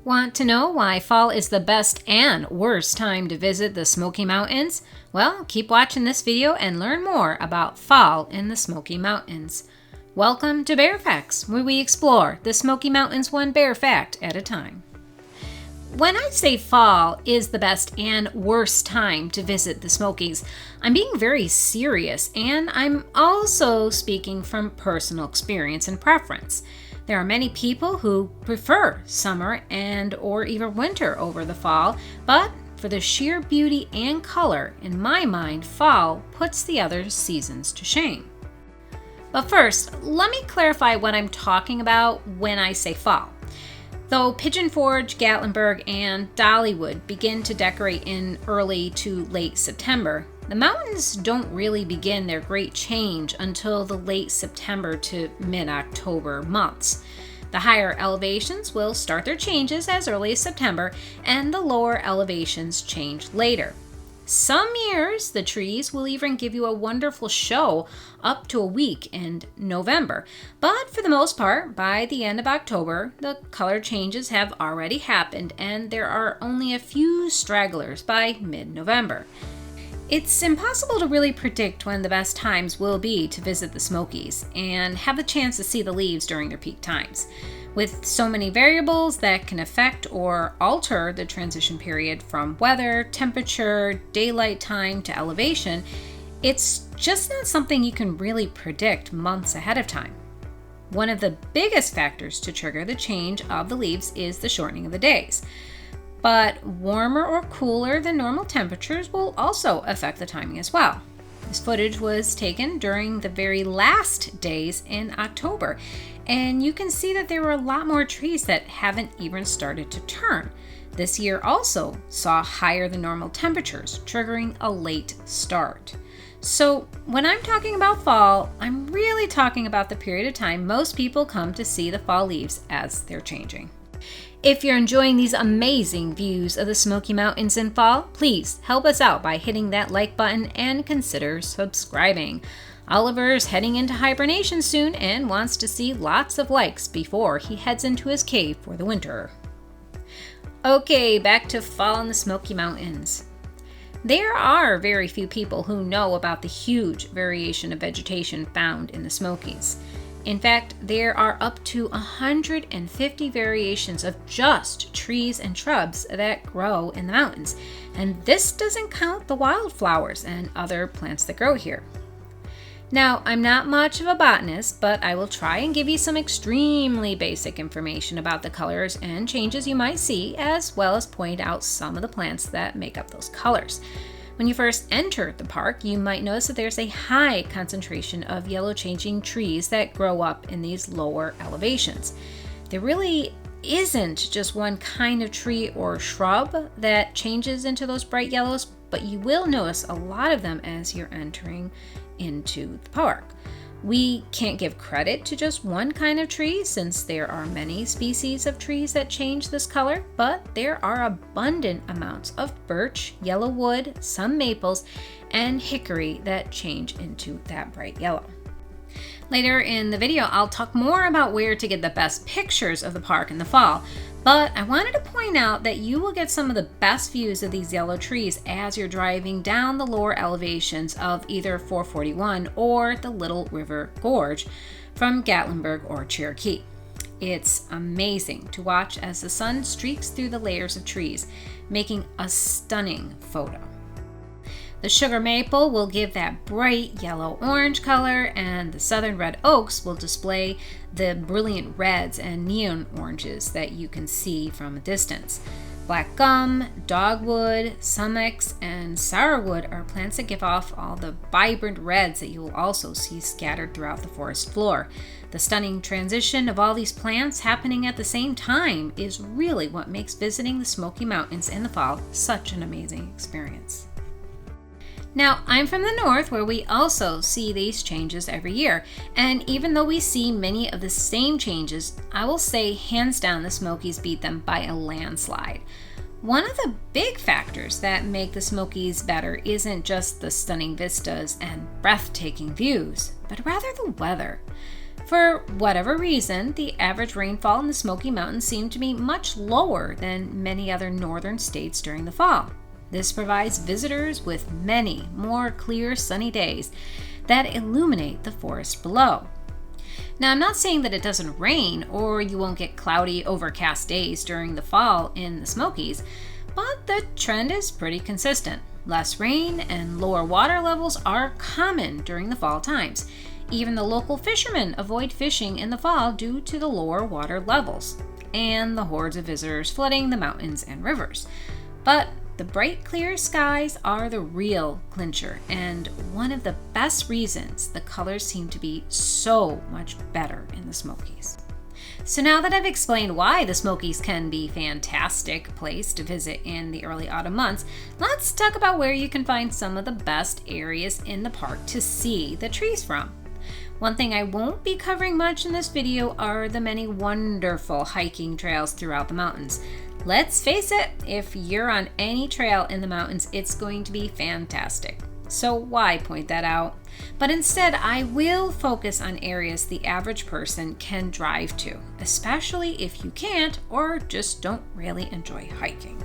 Want to know why fall is the best and worst time to visit the Smoky Mountains? Well, keep watching this video and learn more about fall in the Smoky Mountains. Welcome to Bear Facts, where we explore the Smoky Mountains one bear fact at a time. When I say fall is the best and worst time to visit the Smokies, I'm being very serious, and I'm also speaking from personal experience and preference. There are many people who prefer summer and or even winter over the fall, but for the sheer beauty and color, in my mind, fall puts the other seasons to shame. But first, let me clarify what I'm talking about when I say fall. Though Pigeon Forge, Gatlinburg, and Dollywood begin to decorate in early to late September, the mountains don't really begin their great change until the late September to mid-October months. The higher elevations will start their changes as early as September, and the lower elevations change later. Some years, the trees will even give you a wonderful show up to a week in November. But for the most part, by the end of October, the color changes have already happened, and there are only a few stragglers by mid-November. It's impossible to really predict when the best times will be to visit the Smokies and have the chance to see the leaves during their peak times. With so many variables that can affect or alter the transition period from weather, temperature, daylight time to elevation, it's just not something you can really predict months ahead of time. One of the biggest factors to trigger the change of the leaves is the shortening of the days. But warmer or cooler than normal temperatures will also affect the timing as well. This footage was taken during the very last days in October, and you can see that there were a lot more trees that haven't even started to turn. This year also saw higher than normal temperatures, triggering a late start. So when I'm talking about fall, I'm really talking about the period of time most people come to see the fall leaves as they're changing. If you're enjoying these amazing views of the Smoky Mountains in fall, please help us out by hitting that like button and consider subscribing. Oliver's heading into hibernation soon and wants to see lots of likes before he heads into his cave for the winter. Okay, back to fall in the Smoky Mountains. There are very few people who know about the huge variation of vegetation found in the Smokies. In fact, there are up to 150 variations of just trees and shrubs that grow in the mountains, and this doesn't count the wildflowers and other plants that grow here. Now, I'm not much of a botanist, but I will try and give you some extremely basic information about the colors and changes you might see, as well as point out some of the plants that make up those colors. When you first enter the park, you might notice that there's a high concentration of yellow changing trees that grow up in these lower elevations. There really isn't just one kind of tree or shrub that changes into those bright yellows, but you will notice a lot of them as you're entering into the park. We can't give credit to just one kind of tree since there are many species of trees that change this color, but there are abundant amounts of birch, yellow wood, some maples, and hickory that change into that bright yellow. Later in the video, I'll talk more about where to get the best pictures of the park in the fall, but I wanted to point out that you will get some of the best views of these yellow trees as you're driving down the lower elevations of either 441 or the Little River Gorge from Gatlinburg or Cherokee. It's amazing to watch as the sun streaks through the layers of trees, making a stunning photo. The sugar maple will give that bright yellow-orange color, and the southern red oaks will display the brilliant reds and neon oranges that you can see from a distance. Black gum, dogwood, sumacs, and sourwood are plants that give off all the vibrant reds that you will also see scattered throughout the forest floor. The stunning transition of all these plants happening at the same time is really what makes visiting the Smoky Mountains in the fall such an amazing experience. Now, I'm from the north where we also see these changes every year, and even though we see many of the same changes, I will say hands down the Smokies beat them by a landslide. One of the big factors that make the Smokies better isn't just the stunning vistas and breathtaking views, but rather the weather. For whatever reason, the average rainfall in the Smoky Mountains seemed to be much lower than many other northern states during the fall. This provides visitors with many more clear, sunny days that illuminate the forest below. Now, I'm not saying that it doesn't rain or you won't get cloudy, overcast days during the fall in the Smokies, but the trend is pretty consistent. Less rain and lower water levels are common during the fall times. Even the local fishermen avoid fishing in the fall due to the lower water levels and the hordes of visitors flooding the mountains and rivers. But the bright, clear skies are the real clincher, and one of the best reasons the colors seem to be so much better in the Smokies. So now that I've explained why the Smokies can be a fantastic place to visit in the early autumn months, let's talk about where you can find some of the best areas in the park to see the trees from. One thing I won't be covering much in this video are the many wonderful hiking trails throughout the mountains. Let's face it, if you're on any trail in the mountains, it's going to be fantastic. So why point that out? But instead, I will focus on areas the average person can drive to, especially if you can't or just don't really enjoy hiking.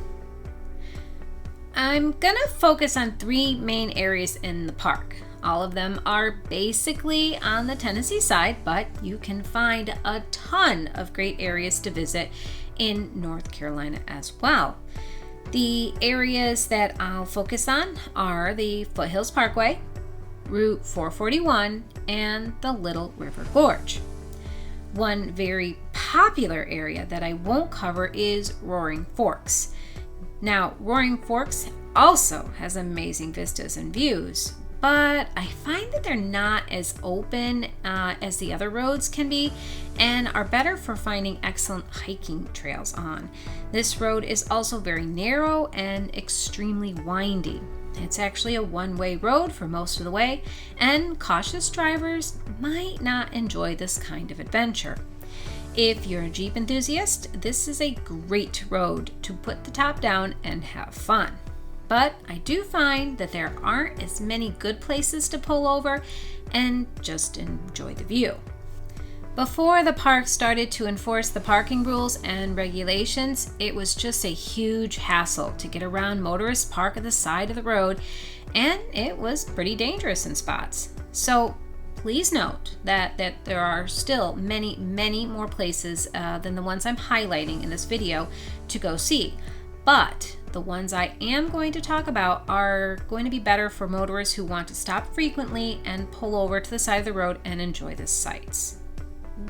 I'm gonna focus on 3 main areas in the park. All of them are basically on the Tennessee side, but you can find a ton of great areas to visit in North Carolina as well. The areas that I'll focus on are the Foothills Parkway, Route 441, and the Little River Gorge. One very popular area that I won't cover is Roaring Forks. Now, Roaring Forks also has amazing vistas and views, but I find that they're not as open as the other roads can be and are better for finding excellent hiking trails on. This road is also very narrow and extremely windy. It's actually a one-way road for most of the way, and cautious drivers might not enjoy this kind of adventure. If you're a Jeep enthusiast, this is a great road to put the top down and have fun. But I do find that there aren't as many good places to pull over and just enjoy the view. Before the park started to enforce the parking rules and regulations, it was just a huge hassle to get around. Motorists park at the side of the road, and it was pretty dangerous in spots. So please note that there are still many more places than the ones I'm highlighting in this video to go see. But the ones I am going to talk about are going to be better for motorists who want to stop frequently and pull over to the side of the road and enjoy the sights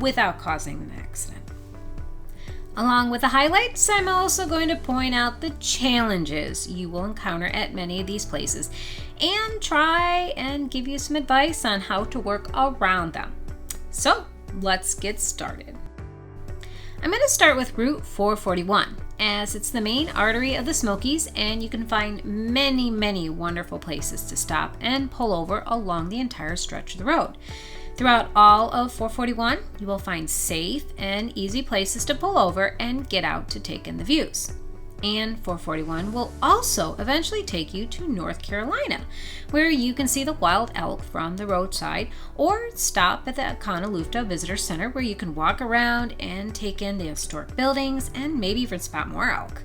without causing an accident. Along with the highlights, I'm also going to point out the challenges you will encounter at many of these places and try and give you some advice on how to work around them. So let's get started. I'm going to start with Route 441, as it's the main artery of the Smokies, and you can find many wonderful places to stop and pull over along the entire stretch of the road. Throughout all of 441, you will find safe and easy places to pull over and get out to take in the views. And 441 will also eventually take you to North Carolina, where you can see the wild elk from the roadside, or stop at the Akanalufta Visitor Center, where you can walk around and take in the historic buildings and maybe even spot more elk.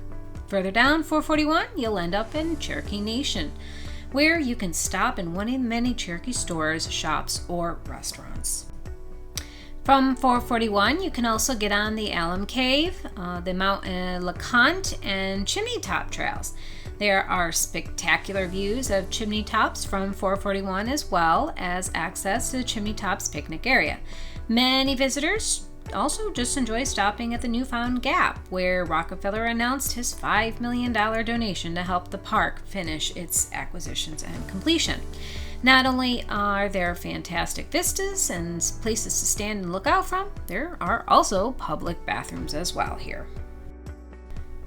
Further down 441, you'll end up in Cherokee Nation, where you can stop in one of the many Cherokee stores, shops, or restaurants. From 441, you can also get on the Alum Cave, the Mount LeConte, and Chimney Top trails. There are spectacular views of chimney tops from 441, as well as access to the Chimney Tops picnic area. Many visitors also just enjoy stopping at the Newfound Gap, where Rockefeller announced his $5 million donation to help the park finish its acquisitions and completion. Not only are there fantastic vistas and places to stand and look out from, there are also public bathrooms as well here.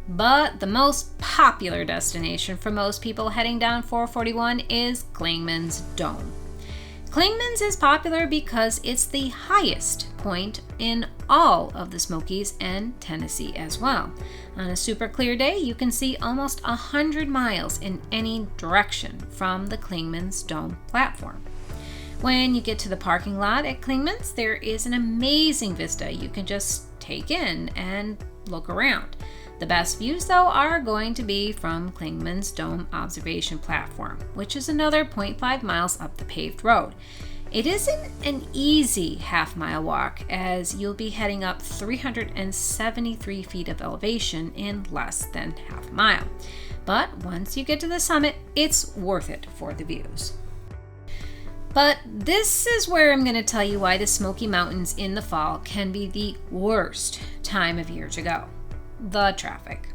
But the most popular destination for most people heading down 441 is Clingman's Dome. Clingman's is popular because it's the highest point in all of the Smokies and Tennessee as well. On a super clear day, you can see almost 100 miles in any direction from the Clingman's Dome platform. When you get to the parking lot at Klingman's, there is an amazing vista you can just take in and look around. The best views, though, are going to be from Klingman's Dome Observation Platform, which is another 0.5 miles up the paved road. It isn't an easy half-mile walk, as you'll be heading up 373 feet of elevation in less than half a mile. But once you get to the summit, it's worth it for the views. But this is where I'm going to tell you why the Smoky Mountains in the fall can be the worst time of year to go. The traffic.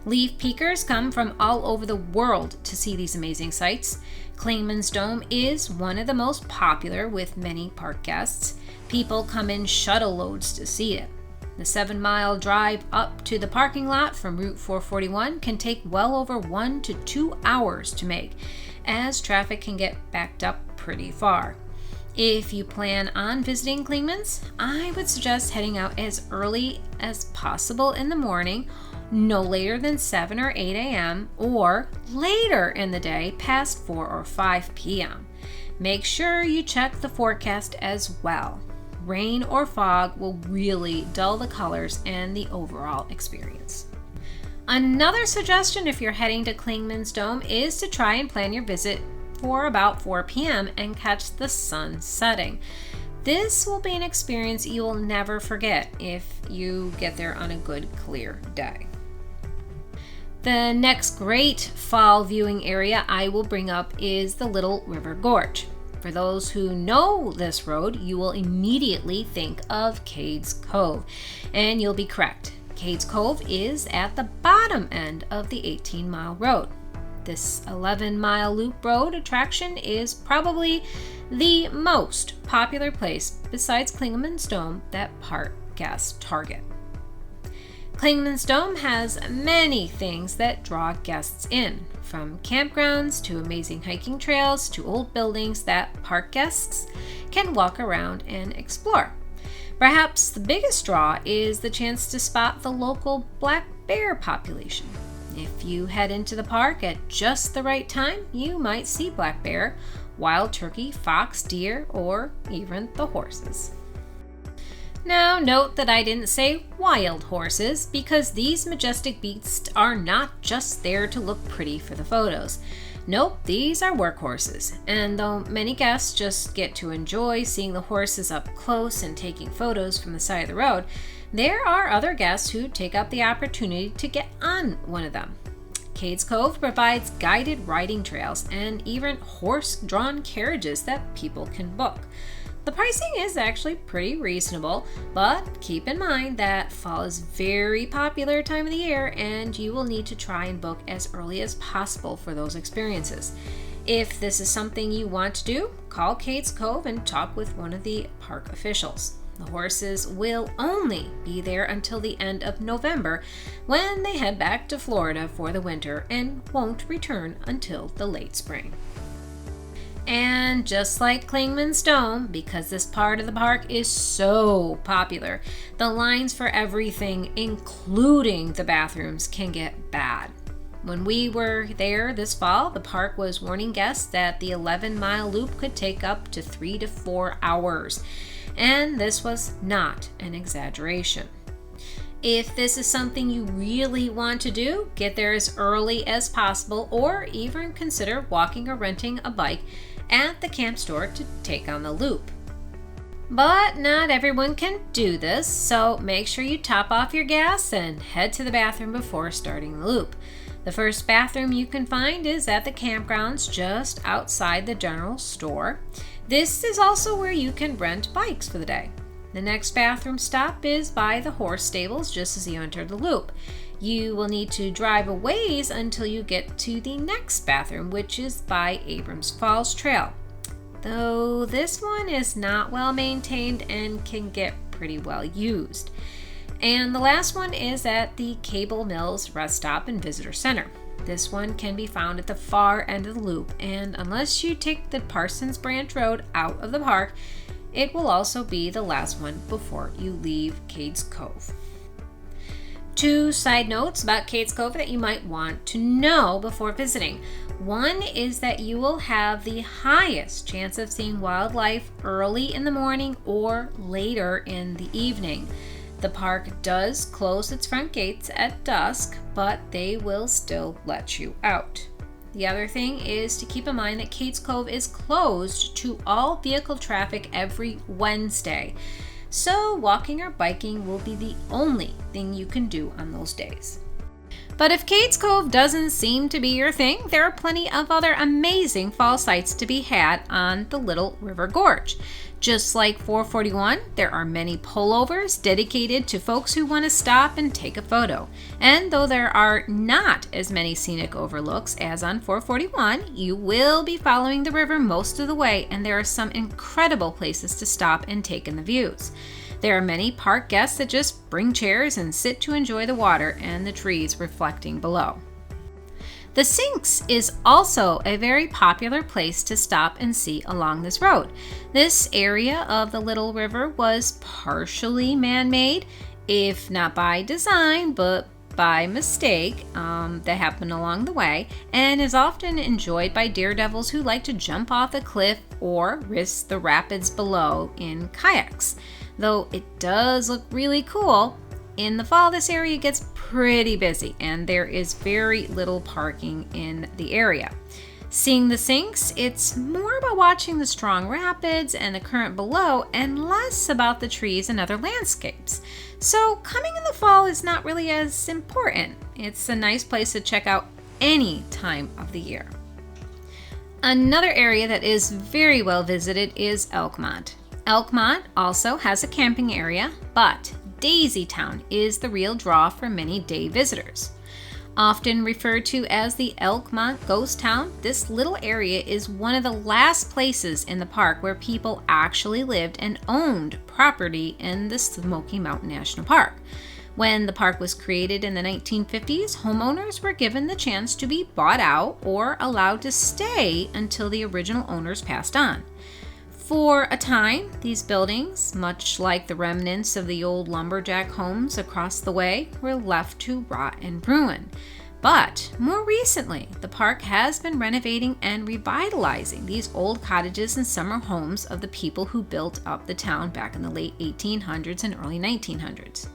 Leaf peekers come from all over the world to see these amazing sights. Klingman's Dome is one of the most popular with many park guests. People come in shuttle loads to see it. The 7-mile drive up to the parking lot from Route 441 can take well over 1 to 2 hours to make, as traffic can get backed up pretty far. If you plan on visiting Klingman's, I would suggest heading out as early as possible in the morning, no later than 7 or 8 a.m., or later in the day past 4 or 5 p.m. Make sure you check the forecast as well. Rain or fog will really dull the colors and the overall experience. Another suggestion if you're heading to Klingman's Dome is to try and plan your visit for about 4 p.m. and catch the sun setting. This will be an experience you will never forget if you get there on a good, clear day. The next great fall viewing area I will bring up is the Little River Gorge. For those who know this road, you will immediately think of Cades Cove, and you'll be correct. Cades Cove is at the bottom end of the 18-mile road. This 11-mile loop road attraction is probably the most popular place besides Klingman's Dome that park guests target. Klingman's Dome has many things that draw guests in, from campgrounds to amazing hiking trails to old buildings that park guests can walk around and explore. Perhaps the biggest draw is the chance to spot the local black bear population. If you head into the park at just the right time, you might see black bear, wild turkey, fox, deer, or even the horses. Now, note that I didn't say wild horses, because these majestic beasts are not just there to look pretty for the photos. Nope, these are workhorses, and though many guests just get to enjoy seeing the horses up close and taking photos from the side of the road, there are other guests who take up the opportunity to get on one of them. Cades Cove provides guided riding trails and even horse-drawn carriages that people can book. The pricing is actually pretty reasonable, but keep in mind that fall is a very popular time of the year and you will need to try and book as early as possible for those experiences. If this is something you want to do, call Cades Cove and talk with one of the park officials. The horses will only be there until the end of November, when they head back to Florida for the winter and won't return until the late spring. And just like Klingman's Dome, because this part of the park is so popular, the lines for everything, including the bathrooms, can get bad. When we were there this fall, the park was warning guests that the 11-mile loop could take up to 3 to 4 hours. And this was not an exaggeration. If this is something you really want to do, get there as early as possible, or even consider walking or renting a bike at the camp store to take on the loop. But not everyone can do this, so make sure you top off your gas and head to the bathroom before starting the loop. The first bathroom you can find is at the campgrounds just outside the general store. This is also where you can rent bikes for the day. The next bathroom stop is by the horse stables just as you enter the loop. You will need to drive a ways until you get to the next bathroom, which is by Abrams Falls Trail. Though this one is not well maintained and can get pretty well used. And the last one is at the Cable Mills Rest Stop and Visitor Center. This one can be found at the far end of the loop, and unless you take the Parsons Branch Road out of the park, it will also be the last one before you leave Cades Cove. Two side notes about Cades Cove that you might want to know before visiting. One is that you will have the highest chance of seeing wildlife early in the morning or later in the evening. The park does close its front gates at dusk, but they will still let you out. The other thing is to keep in mind that Cades Cove is closed to all vehicle traffic every Wednesday. So walking or biking will be the only thing you can do on those days. But if Cades Cove doesn't seem to be your thing, there are plenty of other amazing fall sights to be had on the Little River Gorge. Just like 441, there are many pullovers dedicated to folks who want to stop and take a photo. And though there are not as many scenic overlooks as on 441, you will be following the river most of the way, and there are some incredible places to stop and take in the views. There are many park guests that just bring chairs and sit to enjoy the water and the trees reflecting below. The Sinks is also a very popular place to stop and see along this road. This area of the Little River was partially man-made, if not by design, but by mistake that happened along the way, and is often enjoyed by daredevils who like to jump off a cliff or risk the rapids below in kayaks. Though it does look really cool, in the fall this area gets pretty busy and there is very little parking in the area. Seeing the Sinks, it's more about watching the strong rapids and the current below and less about the trees and other landscapes. So coming in the fall is not really as important. It's a nice place to check out any time of the year. Another area that is very well visited is Elkmont. Elkmont also has a camping area, but Daisy Town is the real draw for many day visitors. Often referred to as the Elkmont Ghost Town, this little area is one of the last places in the park where people actually lived and owned property in the Smoky Mountain National Park. When the park was created in the 1950s, homeowners were given the chance to be bought out or allowed to stay until the original owners passed on. For a time, these buildings, much like the remnants of the old lumberjack homes across the way, were left to rot and ruin. But more recently, the park has been renovating and revitalizing these old cottages and summer homes of the people who built up the town back in the late 1800s and early 1900s.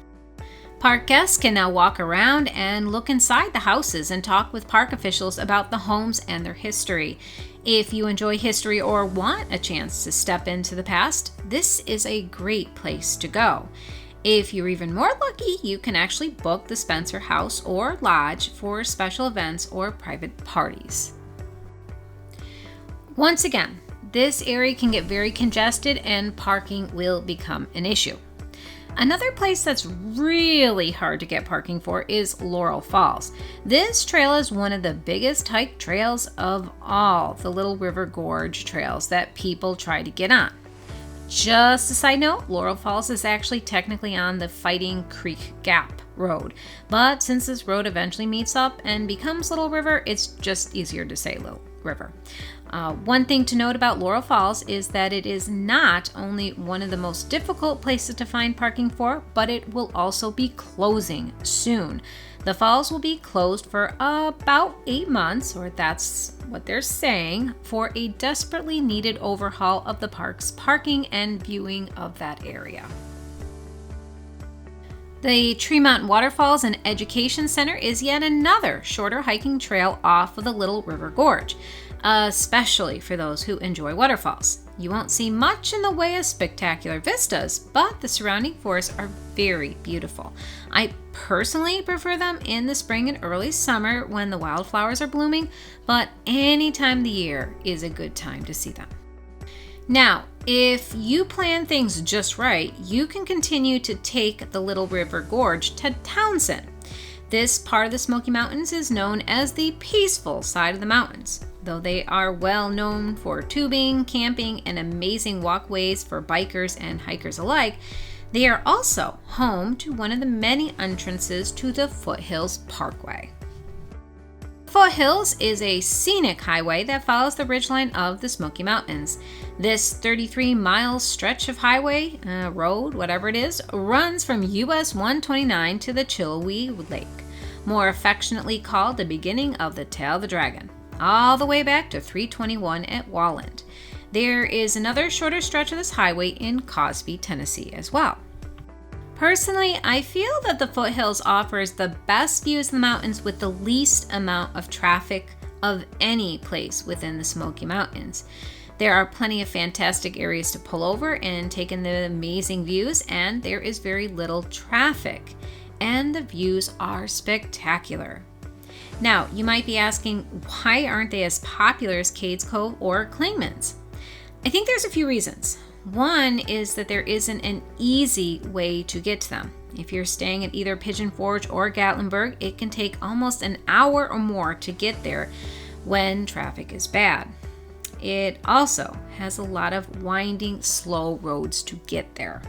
Park guests can now walk around and look inside the houses and talk with park officials about the homes and their history. If you enjoy history or want a chance to step into the past, this is a great place to go. If you're even more lucky, you can actually book the Spencer House or Lodge for special events or private parties. Once again, this area can get very congested and parking will become an issue. Another place that's really hard to get parking for is Laurel Falls. This trail is one of the biggest hike trails of all the Little River Gorge trails that people try to get on. Just a side note, Laurel Falls is actually technically on the Fighting Creek Gap Road, but since this road eventually meets up and becomes Little River, it's just easier to say Little River. One thing to note about Laurel Falls is that it is not only one of the most difficult places to find parking for, but it will also be closing soon. The falls will be closed for about 8 months, or that's what they're saying, for a desperately needed overhaul of the park's parking and viewing of that area. The Tremont Waterfalls and Education Center is yet another shorter hiking trail off of the Little River Gorge, especially for those who enjoy waterfalls. You won't see much in the way of spectacular vistas, but the surrounding forests are very beautiful. I personally prefer them in the spring and early summer when the wildflowers are blooming, but any time of the year is a good time to see them. Now, if you plan things just right, you can continue to take the Little River Gorge to Townsend. This part of the Smoky Mountains is known as the peaceful side of the mountains. Though they are well known for tubing, camping, and amazing walkways for bikers and hikers alike, they are also home to one of the many entrances to the Foothills Parkway. Foothills is a scenic highway that follows the ridgeline of the Smoky Mountains. This 33-mile stretch of highway, road, whatever it is, runs from US 129 to the Chilowee Lake, more affectionately called the beginning of the Tail of the Dragon, all the way back to 321 at Walland. There is another shorter stretch of this highway in Cosby, Tennessee as well. Personally, I feel that the Foothills offers the best views of the mountains with the least amount of traffic of any place within the Smoky Mountains. There are plenty of fantastic areas to pull over and take in the amazing views, and there is very little traffic, and the views are spectacular. Now, you might be asking, why aren't they as popular as Cades Cove or Clingmans? I think there's a few reasons. One is that there isn't an easy way to get to them. If you're staying at either Pigeon Forge or Gatlinburg, it can take almost an hour or more to get there when traffic is bad. It also has a lot of winding, slow roads to get there.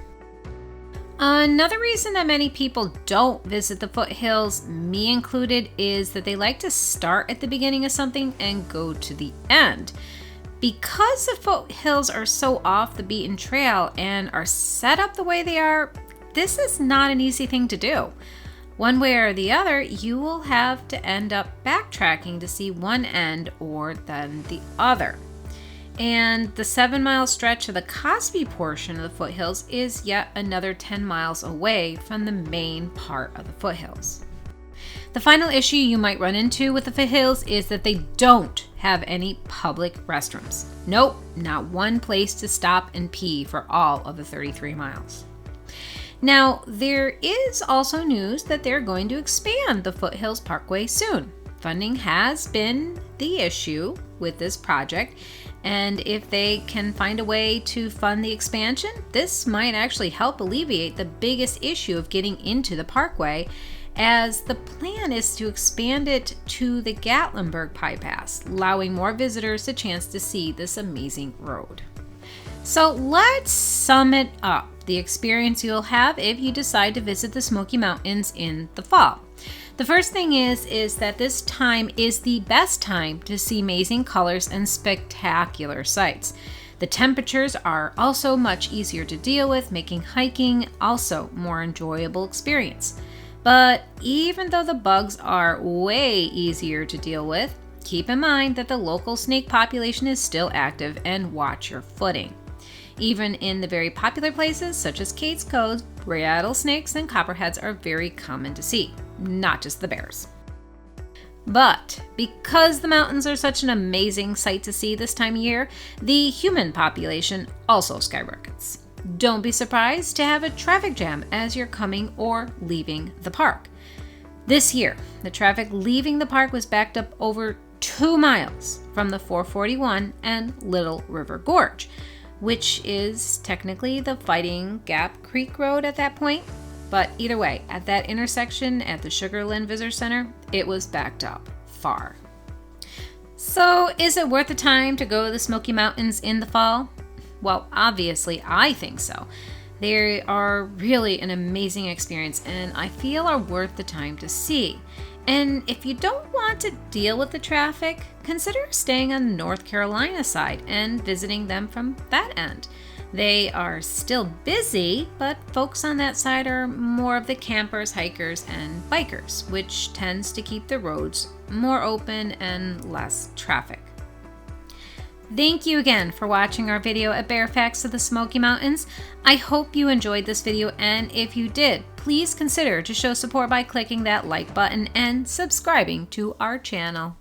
Another reason that many people don't visit the Foothills, me included, is that they like to start at the beginning of something and go to the end. Because the Foothills are so off the beaten trail and are set up the way they are, this is not an easy thing to do. One way or the other, you will have to end up backtracking to see one end or then the other. And the 7-mile stretch of the Cosby portion of the Foothills is yet another 10 miles away from the main part of the Foothills. The final issue you might run into with the Foothills is that they don't have any public restrooms. Nope, not one place to stop and pee for all of the 33 miles. Now, there is also news that they're going to expand the Foothills Parkway soon. Funding has been the issue with this project, and if they can find a way to fund the expansion, this might actually help alleviate the biggest issue of getting into the parkway, as the plan is to expand it to the Gatlinburg bypass, allowing more visitors a chance to see this amazing road. So let's sum it up, the experience you'll have if you decide to visit the Smoky Mountains in the fall. The first thing is that this time is the best time to see amazing colors and spectacular sights. The temperatures are also much easier to deal with, making hiking also more enjoyable experience. But even though the bugs are way easier to deal with, keep in mind that the local snake population is still active, and watch your footing. Even in the very popular places such as Cades Cove, rattlesnakes and copperheads are very common to see, not just the bears. But because the mountains are such an amazing sight to see this time of year, the human population also skyrockets. Don't be surprised to have a traffic jam as you're coming or leaving the park. This year, the traffic leaving the park was backed up over 2 miles from the 441 and Little River Gorge, which is technically the Fighting Gap Creek Road at that point. But either way, at that intersection at the Sugarland Visitor Center, it was backed up far. So is it worth the time to go to the Smoky Mountains in the fall? Well, obviously, I think so. They are really an amazing experience, and I feel are worth the time to see. And if you don't want to deal with the traffic, consider staying on the North Carolina side and visiting them from that end. They are still busy, but folks on that side are more of the campers, hikers, and bikers, which tends to keep the roads more open and less traffic. Thank you again for watching our video at Bear Facts of the Smoky Mountains. I hope you enjoyed this video, and if you did, please consider to show support by clicking that like button and subscribing to our channel.